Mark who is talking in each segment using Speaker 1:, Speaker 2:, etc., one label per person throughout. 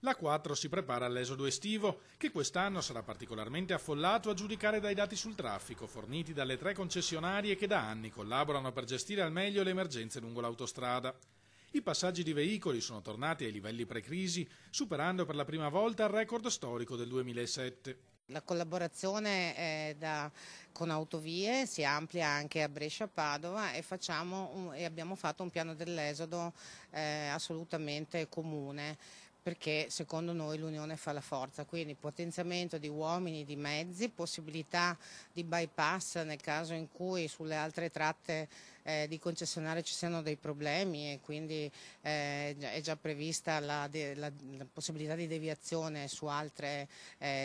Speaker 1: La 4 si prepara all'esodo estivo, che quest'anno sarà particolarmente affollato a giudicare dai dati sul traffico forniti dalle 3 concessionarie che da anni collaborano per gestire al meglio le emergenze lungo l'autostrada. I passaggi di veicoli sono tornati ai livelli pre-crisi, superando per la prima volta il record storico del 2007.
Speaker 2: La collaborazione con Autovie si amplia anche a Brescia-Padova e abbiamo fatto un piano dell'esodo assolutamente comune, perché secondo noi l'unione fa la forza, quindi potenziamento di uomini, di mezzi, possibilità di bypass nel caso in cui sulle altre tratte di concessionario ci siano dei problemi e quindi è già prevista la possibilità di deviazione su altre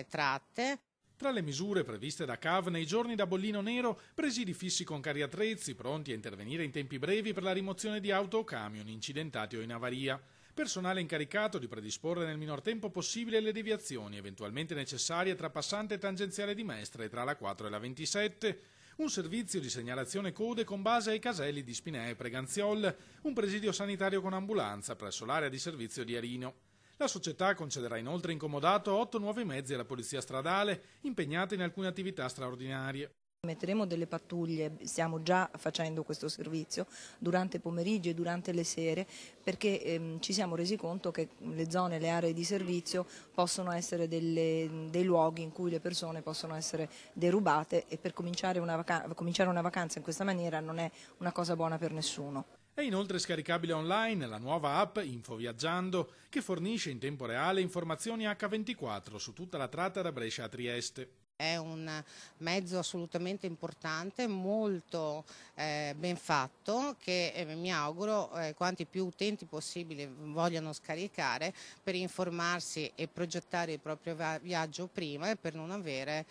Speaker 2: tratte.
Speaker 1: Tra le misure previste da CAV nei giorni da bollino nero, presidi fissi con cariattrezzi pronti a intervenire in tempi brevi per la rimozione di auto o camion incidentati o in avaria. Personale incaricato di predisporre nel minor tempo possibile le deviazioni eventualmente necessarie tra passante e tangenziale di Mestre tra la 4 e la 27, un servizio di segnalazione code con base ai caselli di Spinea e Preganziol, un presidio sanitario con ambulanza presso l'area di servizio di Arino. La società concederà inoltre in comodato 8 nuovi mezzi alla polizia stradale impegnata in alcune attività straordinarie.
Speaker 3: Metteremo delle pattuglie, stiamo già facendo questo servizio durante i pomeriggi e durante le sere, perché ci siamo resi conto che le zone, le aree di servizio possono essere dei luoghi in cui le persone possono essere derubate e per cominciare una vacanza in questa maniera non è una cosa buona per nessuno.
Speaker 1: È inoltre scaricabile online la nuova app Info Viaggiando, che fornisce in tempo reale informazioni H24 su tutta la tratta da Brescia a Trieste.
Speaker 2: È un mezzo assolutamente importante, molto ben fatto, che mi auguro quanti più utenti possibili vogliano scaricare per informarsi e progettare il proprio viaggio prima e per non avere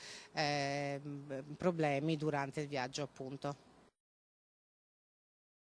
Speaker 2: problemi durante il viaggio, appunto.